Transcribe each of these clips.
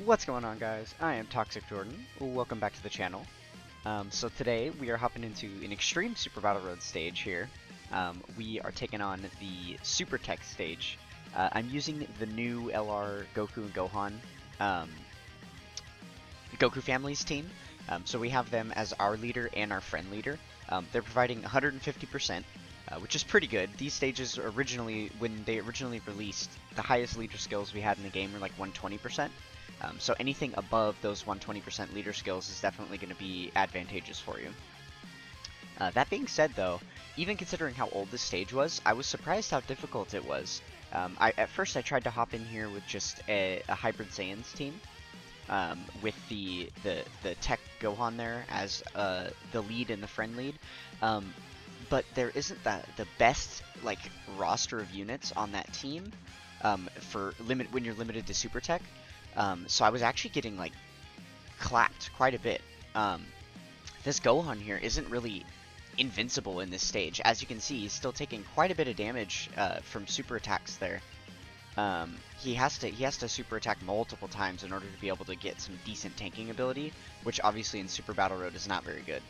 What's going on, guys? I am Toxic Jordan. Welcome back to the channel. So today we are hopping into an extreme Super Battle Road stage here. We are taking on the Super Tech stage. I'm using the new LR Goku and Gohan Goku Family's team. So we have them as our leader and our friend leader. They're providing 150%, which is pretty good. These stages originally, when they originally released, the highest leader skills we had in the game were like 120%. So anything above those 120% leader skills is definitely going to be advantageous for you. That being said, though, even considering how old this stage was, I was surprised how difficult it was. At first I tried to hop in here with just a Hybrid Saiyans team, with the Tech Gohan there as the lead and the friend lead. But there isn't the best like roster of units on that team for when you're limited to Super Tech. So I was actually getting like clapped quite a bit. This Gohan here isn't really invincible in this stage. As you can see, he's still taking quite a bit of damage from super attacks there. He has to super attack multiple times in order to be able to get some decent tanking ability, which obviously in Super Battle Road is not very good.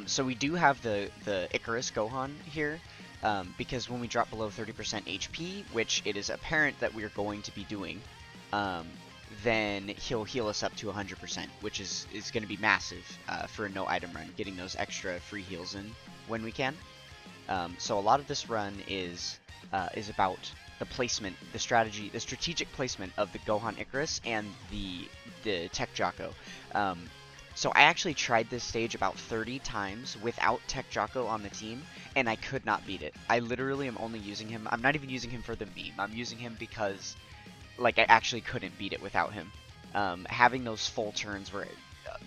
So we do have the Icarus Gohan here, because when we drop below 30% HP, which it is apparent that we are going to be doing, then he'll heal us up to 100%, which is going to be massive for a no item run, getting those extra free heals in when we can. So a lot of this run is about the placement, the strategic placement of the Gohan Icarus and the Tech Jaco. So I actually tried this stage about 30 times without Tech Jaco on the team, and I could not beat it. I literally am only using him. I'm not even using him for the meme. I'm using him because like I actually couldn't beat it without him. Having those full turns where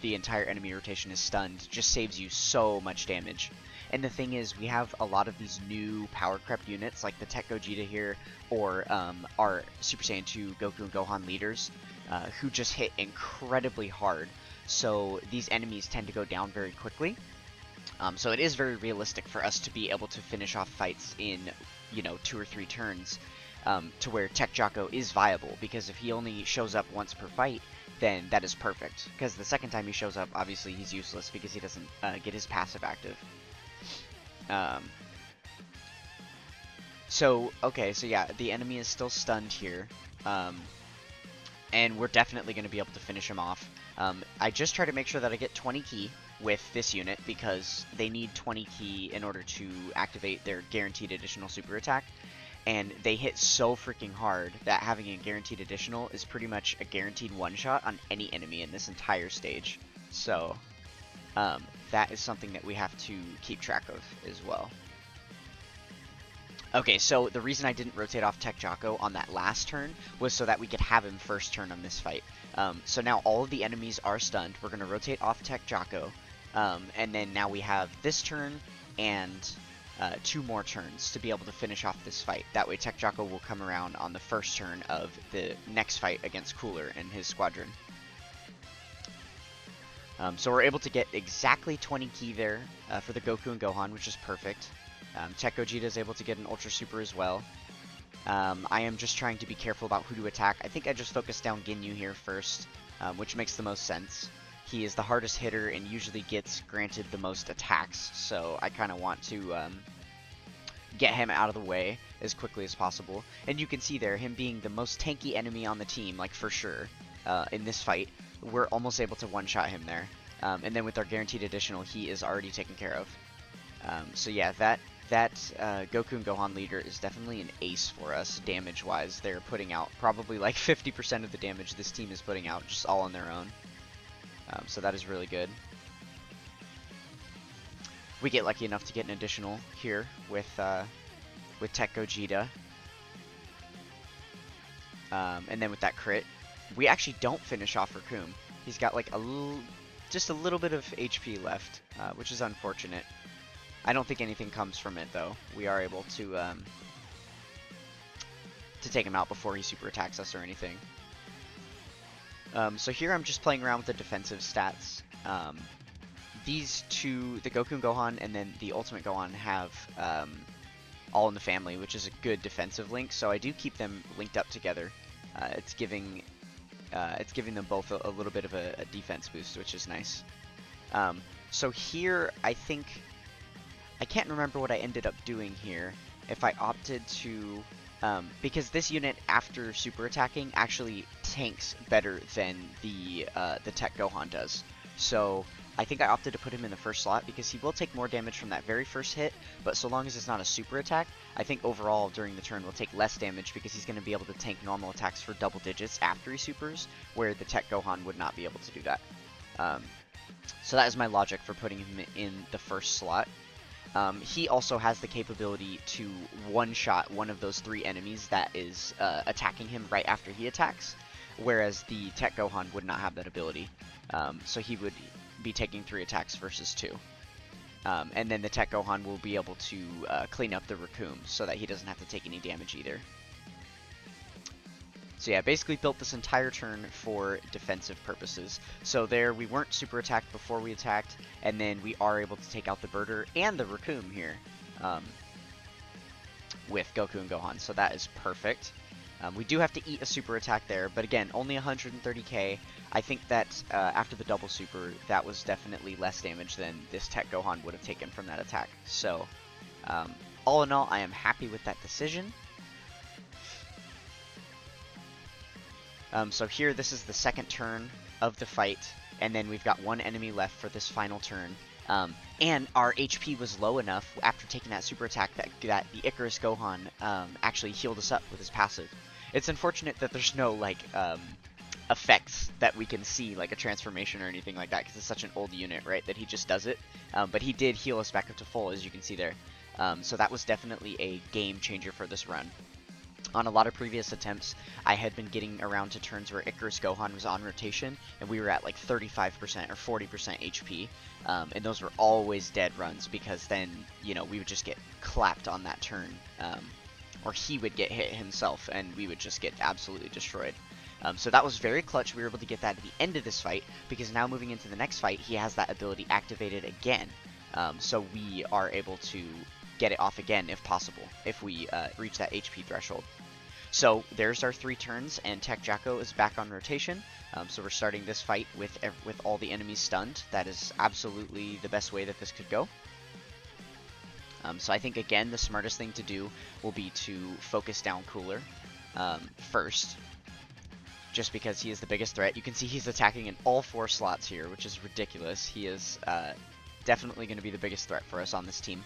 the entire enemy rotation is stunned just saves you so much damage. And the thing is, we have a lot of these new power crept units, like the Tech Gogeta here, or our Super Saiyan 2 Goku and Gohan leaders, who just hit incredibly hard. So these enemies tend to go down very quickly. So it is very realistic for us to be able to finish off fights in, 2 or 3 turns. To where Tech Jaco is viable, because if he only shows up once per fight, then that is perfect. Because the second time he shows up, obviously he's useless because he doesn't get his passive active. So yeah, the enemy is still stunned here, and we're definitely going to be able to finish him off. I just try to make sure that I get 20 ki with this unit, because they need 20 ki in order to activate their guaranteed additional super attack. And they hit so freaking hard that having a guaranteed additional is pretty much a guaranteed one-shot on any enemy in this entire stage. So, that is something that we have to keep track of as well. Okay, so the reason I didn't rotate off Tech Jaco on that last turn was so that we could have him first turn on this fight. So now all of the enemies are stunned. We're going to rotate off Tech Jaco, and then now we have this turn and 2 more turns to be able to finish off this fight. That way Tech Jaco will come around on the first turn of the next fight against Cooler and his squadron. So we're able to get exactly 20 ki there for the Goku and Gohan, which is perfect. Tech Gogeta is able to get an Ultra Super as well. I am just trying to be careful about who to attack. I think I just focused down Ginyu here first, which makes the most sense. He is the hardest hitter and usually gets granted the most attacks, so I kind of want to get him out of the way as quickly as possible. And you can see there, him being the most tanky enemy on the team, like for sure, in this fight, we're almost able to one-shot him there. And then with our guaranteed additional, he is already taken care of. So yeah, that Goku and Gohan leader is definitely an ace for us, damage-wise. They're putting out probably like 50% of the damage this team is putting out, just all on their own. So that is really good. We get lucky enough to get an additional here with Tech Gogeta. And then with that crit, we actually don't finish off Raccoon. He's got like just a little bit of HP left, which is unfortunate. I don't think anything comes from it though. We are able to take him out before he super attacks us or anything. So here I'm just playing around with the defensive stats. These two, the Goku and Gohan and then the Ultimate Gohan, have All in the Family, which is a good defensive link, so I do keep them linked up together. It's giving It's giving them both a little bit of a defense boost, which is nice. So here, I think, I can't remember what I ended up doing here. If I opted to, because this unit after super attacking actually tanks better than the Tech Gohan does. So I think I opted to put him in the first slot because he will take more damage from that very first hit, but so long as it's not a super attack, I think overall during the turn we'll take less damage because he's going to be able to tank normal attacks for double digits after he supers, where the Tech Gohan would not be able to do that. So that is my logic for putting him in the first slot. He also has the capability to one-shot one of those 3 enemies that is attacking him right after he attacks, whereas the Tech Gohan would not have that ability. So he would be taking 3 attacks versus 2. And then the Tech Gohan will be able to clean up the Raccoon so that he doesn't have to take any damage either. So yeah, basically built this entire turn for defensive purposes. So there, we weren't super attacked before we attacked, and then we are able to take out the Birder and the Raccoon here with Goku and Gohan, so that is perfect. We do have to eat a super attack there, but again, only 130k. I think that after the double super, that was definitely less damage than this Tech Gohan would have taken from that attack. So, all in all, I am happy with that decision. So here, this is the second turn of the fight, and then we've got 1 enemy left for this final turn. And our HP was low enough after taking that super attack that the Icarus Gohan actually healed us up with his passive. It's unfortunate that there's no like effects that we can see, like a transformation or anything like that, because it's such an old unit, right, that he just does it. But he did heal us back up to full, as you can see there. So that was definitely a game changer for this run. On a lot of previous attempts, I had been getting around to turns where Icarus Gohan was on rotation, and we were at like 35% or 40% HP, and those were always dead runs, because then, you know, we would just get clapped on that turn, or he would get hit himself, and we would just get absolutely destroyed. So that was very clutch. We were able to get that at the end of this fight, because now moving into the next fight, he has that ability activated again, so we are able to get it off again if possible, if we reach that HP threshold. So there's our 3 turns, and Tech Jaco is back on rotation. So we're starting this fight with all the enemies stunned. That is absolutely the best way that this could go. So I think, again, the smartest thing to do will be to focus down Cooler first, just because he is the biggest threat. You can see he's attacking in all 4 slots here, which is ridiculous. He is definitely going to be the biggest threat for us on this team.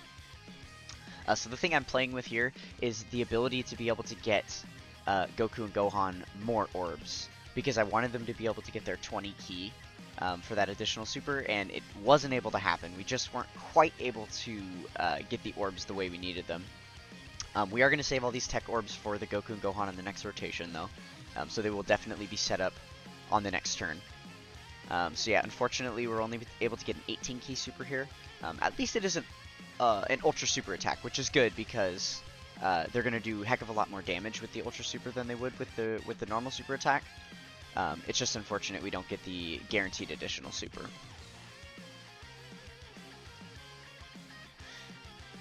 So the thing I'm playing with here is the ability to be able to get Goku and Gohan more orbs, because I wanted them to be able to get their 20 key for that additional super, and it wasn't able to happen. We just weren't quite able to get the orbs the way we needed them. We are going to save all these tech orbs for the Goku and Gohan in the next rotation, though, so they will definitely be set up on the next turn. So yeah, unfortunately, we're only able to get an 18 key super here. At least it isn't an ultra super attack, which is good, because they're going to do a heck of a lot more damage with the ultra super than they would with the normal super attack. It's just unfortunate we don't get the guaranteed additional super.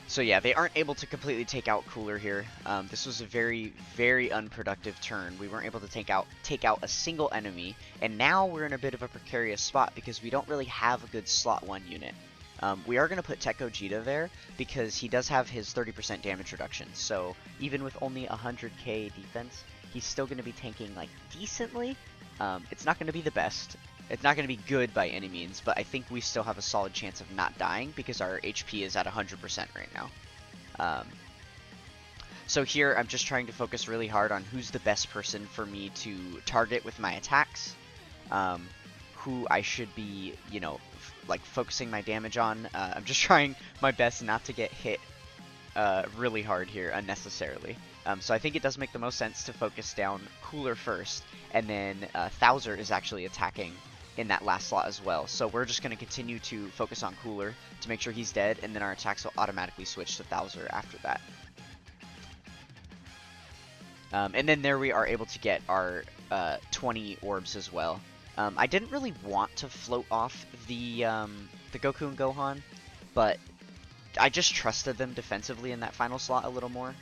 So yeah, they aren't able to completely take out Cooler here. This was a very, very unproductive turn. We weren't able to take out a single enemy, and now we're in a bit of a precarious spot because we don't really have a good slot 1 unit. We are going to put Tech Gogeta there because he does have his 30% damage reduction, so even with only 100k defense, he's still going to be tanking like decently. It's not going to be the best. It's not going to be good by any means, but I think we still have a solid chance of not dying because our HP is at 100% right now. So here I'm just trying to focus really hard on who's the best person for me to target with my attacks, who I should be, you know, like focusing my damage on. I'm just trying my best not to get hit really hard here unnecessarily. So I think it does make the most sense to focus down Cooler first, and then Thouser is actually attacking in that last slot as well. So we're just going to continue to focus on Cooler to make sure he's dead, and then our attacks will automatically switch to Thouser after that. And then there we are able to get our 20 orbs as well. I didn't really want to float off the Goku and Gohan, but I just trusted them defensively in that final slot a little more.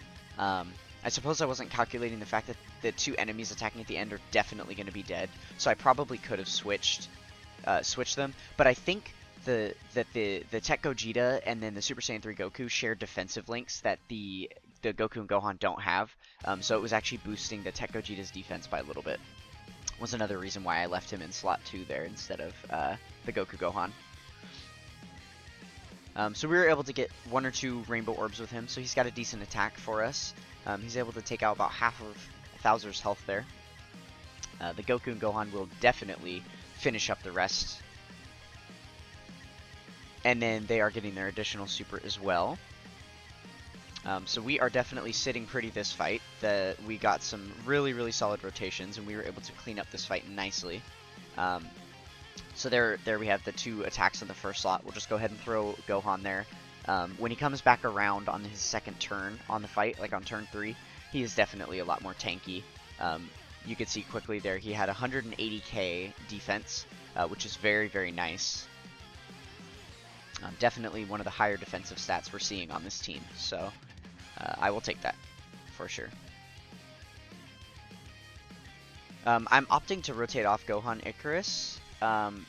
I suppose I wasn't calculating the fact that the two enemies attacking at the end are definitely going to be dead, so I probably could have switched them. But I think the Tech Gogeta and then the Super Saiyan 3 Goku share defensive links that the Goku and Gohan don't have. So it was actually boosting the Tech Gogeta's defense by a little bit. Was another reason why I left him in slot 2 there instead of the Goku Gohan. So we were able to get 1 or 2 Rainbow Orbs with him, so he's got a decent attack for us. He's able to take out about half of Bowser's health there. The Goku and Gohan will definitely finish up the rest. And then they are getting their additional super as well. So we are definitely sitting pretty this fight. We got some really, really solid rotations, and we were able to clean up this fight nicely. So there we have the 2 attacks on the first slot. We'll just go ahead and throw Gohan there. When he comes back around on his second turn on the fight, like on turn 3, he is definitely a lot more tanky. You could see quickly there he had 180k defense, which is very, very nice. Definitely one of the higher defensive stats we're seeing on this team, so I will take that for sure. I'm opting to rotate off Gohan Icarus,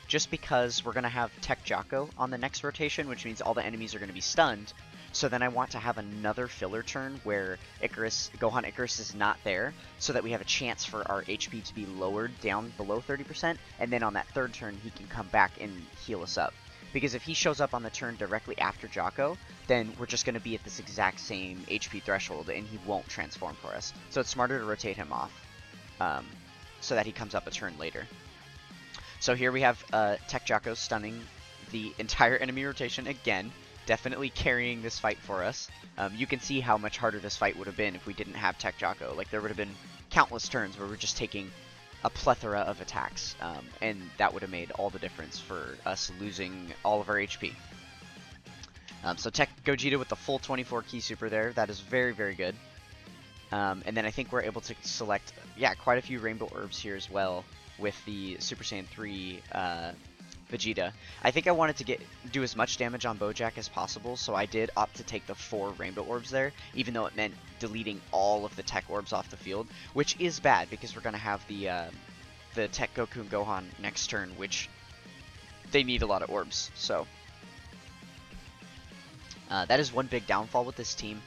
just because we're going to have Tech Jaco on the next rotation, which means all the enemies are going to be stunned. So then I want to have another filler turn where Gohan Icarus is not there, so that we have a chance for our HP to be lowered down below 30%, and then on that third turn he can come back and heal us up. Because if he shows up on the turn directly after Jaco, then we're just going to be at this exact same HP threshold, and he won't transform for us. So it's smarter to rotate him off, so that he comes up a turn later. So here we have Tech Jaco stunning the entire enemy rotation again, definitely carrying this fight for us. You can see how much harder this fight would have been if we didn't have Tech Jaco. Like, there would have been countless turns where we're just taking a plethora of attacks, and that would have made all the difference for us losing all of our HP. So Tech Gogeta with the full 24 key super there, that is very, very good. And then I think we're able to select, quite a few Rainbow Orbs here as well with the Super Saiyan 3 Vegeta. I think I wanted to do as much damage on Bojack as possible, so I did opt to take the 4 Rainbow Orbs there, even though it meant deleting all of the Tech Orbs off the field, which is bad because we're going to have the Tech Goku and Gohan next turn, which they need a lot of orbs. So that is one big downfall with this team.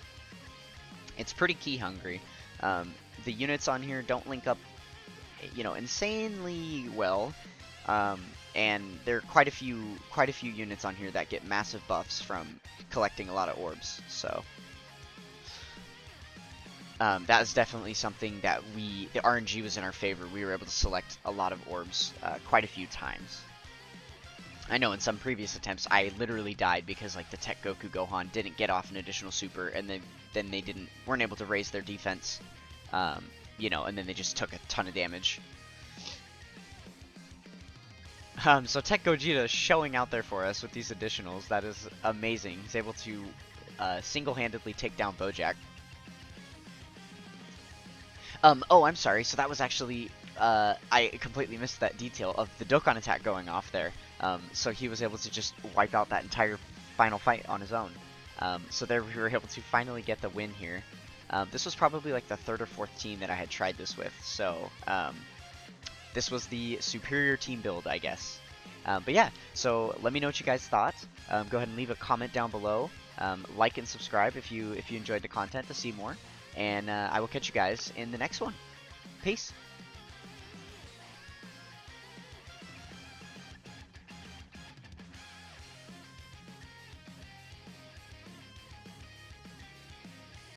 It's pretty key hungry. The units on here don't link up, insanely well. And there are quite a few units on here that get massive buffs from collecting a lot of orbs. So that is definitely something that the RNG was in our favor. We were able to select a lot of orbs quite a few times. I know in some previous attempts I literally died because like the Tech Goku Gohan didn't get off an additional super, and then they weren't able to raise their defense, and then they just took a ton of damage. So Tech Gogeta is showing out there for us with these additionals. That is amazing. He's able to single-handedly take down Bojack. Oh, I'm sorry. So that was actually, I completely missed that detail of the Dokkan attack going off there. So he was able to just wipe out that entire final fight on his own. So there we were able to finally get the win here. This was probably like the 3rd or 4th team that I had tried this with. So this was the superior team build, I guess. But yeah, so let me know what you guys thought. Go ahead and leave a comment down below. Like and subscribe if you enjoyed the content to see more. And I will catch you guys in the next one. Peace.